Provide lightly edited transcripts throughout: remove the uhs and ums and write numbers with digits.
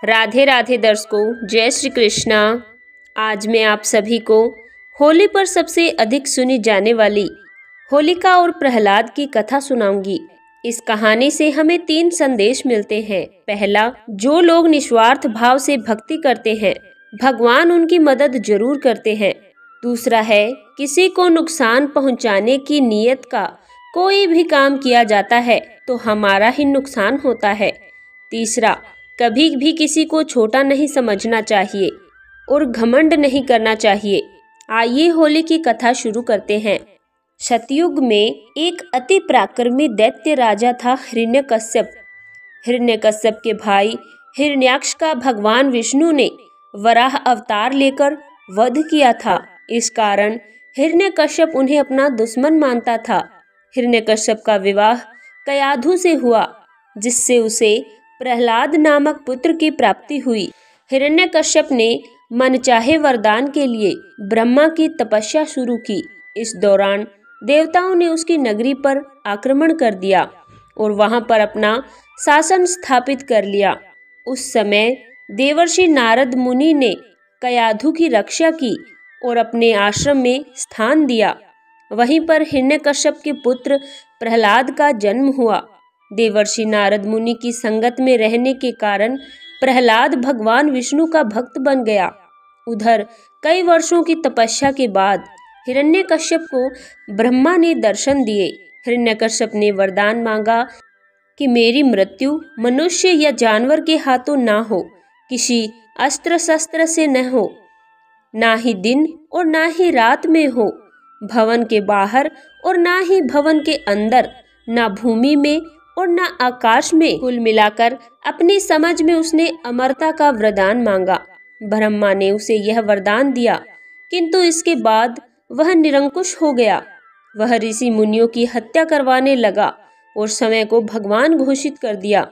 राधे राधे दर्शकों, जय श्री कृष्णा। आज मैं आप सभी को होली पर सबसे अधिक सुनी जाने वाली होलिका और प्रहलाद की कथा सुनाऊंगी। इस कहानी से हमें 3 संदेश मिलते हैं। पहला, जो लोग निस्वार्थ भाव से भक्ति करते हैं, भगवान उनकी मदद जरूर करते हैं। दूसरा है, किसी को नुकसान पहुंचाने की नीयत का कोई भी काम किया जाता है तो हमारा ही नुकसान होता है। तीसरा, कभी भी किसी को छोटा नहीं समझना चाहिए और घमंड नहीं करना चाहिए। आइए होली की कथा शुरू करते हैं। सतयुग में एक अति पराक्रमी दैत्य राजा था हिरण्यकश्यप। हिरण्यकश्यप के भाई हिरण्याक्ष का भगवान विष्णु ने वराह अवतार लेकर वध किया था। इस कारण हिरण्यकश्यप उन्हें अपना दुश्मन मानता था। हिरण्यकश्यप का विवाह कयाधु से हुआ, जिससे उसे प्रहलाद नामक पुत्र की प्राप्ति हुई। हिरण्यकश्यप ने मनचाहे वरदान के लिए ब्रह्मा की तपस्या शुरू की। इस दौरान देवताओं ने उसकी नगरी पर आक्रमण कर दिया और वहां पर अपना शासन स्थापित कर लिया। उस समय देवर्षि नारद मुनि ने कयाधु की रक्षा की और अपने आश्रम में स्थान दिया। वहीं पर हिरण्यकश्यप के पुत्र प्रहलाद का जन्म हुआ। देवर्षि नारद मुनि की संगत में रहने के कारण प्रहलाद भगवान विष्णु का भक्त बन गया। उधर कई वर्षों की तपस्या के बाद हिरण्यकश्यप को ब्रह्मा ने दर्शन दिए। हिरण्यकश्यप ने वरदान मांगा कि मेरी मृत्यु मनुष्य या जानवर के हाथों ना हो, किसी अस्त्र शस्त्र से न हो, ना ही दिन और ना ही रात में हो, भवन के बाहर और ना ही भवन के अंदर, ना भूमि में और न आकाश में। कुल मिलाकर अपनी समझ में उसने अमरता का वरदान मांगा। ब्रह्मा ने उसे यह वरदान दिया, किंतु इसके बाद वह निरंकुश हो गया। वह ऋषि मुनियों की हत्या करवाने लगा और समय को भगवान घोषित कर दिया।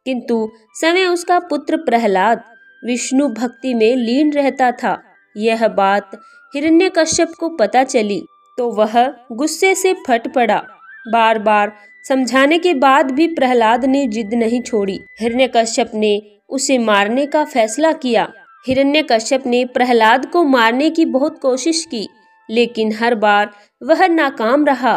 किंतु समय उसका पुत्र प्रहलाद विष्णु भक्ति में लीन रहता था। यह बात हिरण्यकश्यप को पता चली तो वह गुस्से से फट पड़ा। बार बार समझाने के बाद भी प्रहलाद ने जिद नहीं छोड़ी। हिरण्यकश्यप ने उसे मारने का फैसला किया। हिरण्यकश्यप ने प्रहलाद को मारने की बहुत कोशिश की, लेकिन हर बार वह नाकाम रहा।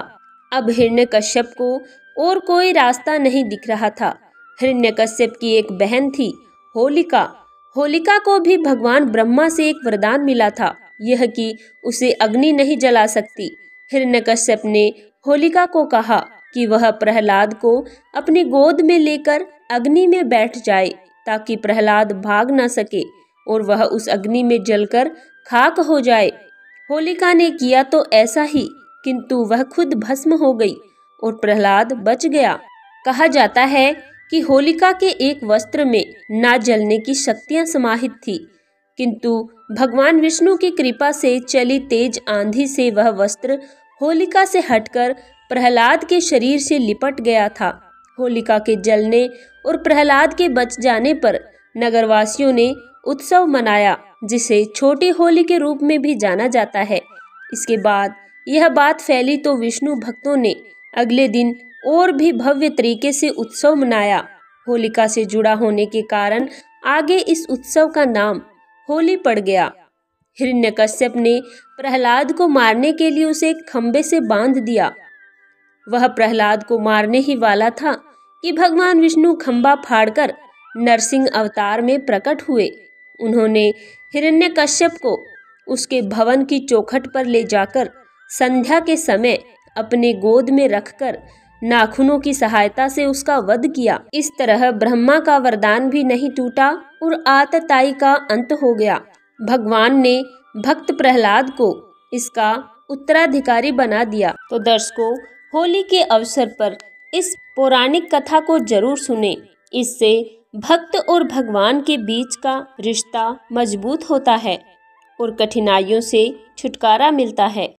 अब हिरण्यकश्यप को और कोई रास्ता नहीं दिख रहा था। हिरण्यकश्यप की एक बहन थी, होलिका। होलिका को भी भगवान ब्रह्मा से एक वरदान मिला था, यह कि उसे अग्नि नहीं जला सकती। हिरण्यकश्यप ने होलिका को कहा कि वह प्रहलाद को अपनी गोद में लेकर अग्नि में बैठ जाए, ताकि प्रहलाद भाग न सके और वह उस अग्नि में जलकर खाक हो जाए। होलिका ने किया तो ऐसा ही, किंतु वह खुद भस्म हो गई और प्रहलाद बच गया। कहा जाता है कि होलिका के एक वस्त्र में ना जलने की शक्तियां समाहित थी, किंतु भगवान विष्णु की कृपा से चली तेज आंधी से वह वस्त्र होलिका से हटकर प्रहलाद के शरीर से लिपट गया था। होलिका के जलने और प्रहलाद के बच जाने पर नगरवासियों ने उत्सव मनाया, जिसे छोटी होली के रूप में भी जाना जाता है। इसके बाद यह बात फैली तो विष्णु भक्तों ने अगले दिन और भी भव्य तरीके से उत्सव मनाया। होलिका से जुड़ा होने के कारण आगे इस उत्सव का नाम होली पड़ गया। हिरण्यकश्यप ने प्रहलाद को मारने के लिए उसे एक खंबे से बांध दिया। वह प्रहलाद को मारने ही वाला था कि भगवान विष्णु खंबा फाड़कर नरसिंह अवतार में प्रकट हुए। उन्होंने हिरण्यकश्यप को उसके भवन की चौखट पर ले जाकर संध्या के समय अपने गोद में रखकर नाखूनों की सहायता से उसका वध किया। इस तरह ब्रह्मा का वरदान भी नहीं टूटा और आतताई का अंत हो गया। भगवान ने भक्त प्रहलाद को इसका उत्तराधिकारी बना दिया। तो दर्शकों, होली के अवसर पर इस पौराणिक कथा को जरूर सुने। इससे भक्त और भगवान के बीच का रिश्ता मजबूत होता है और कठिनाइयों से छुटकारा मिलता है।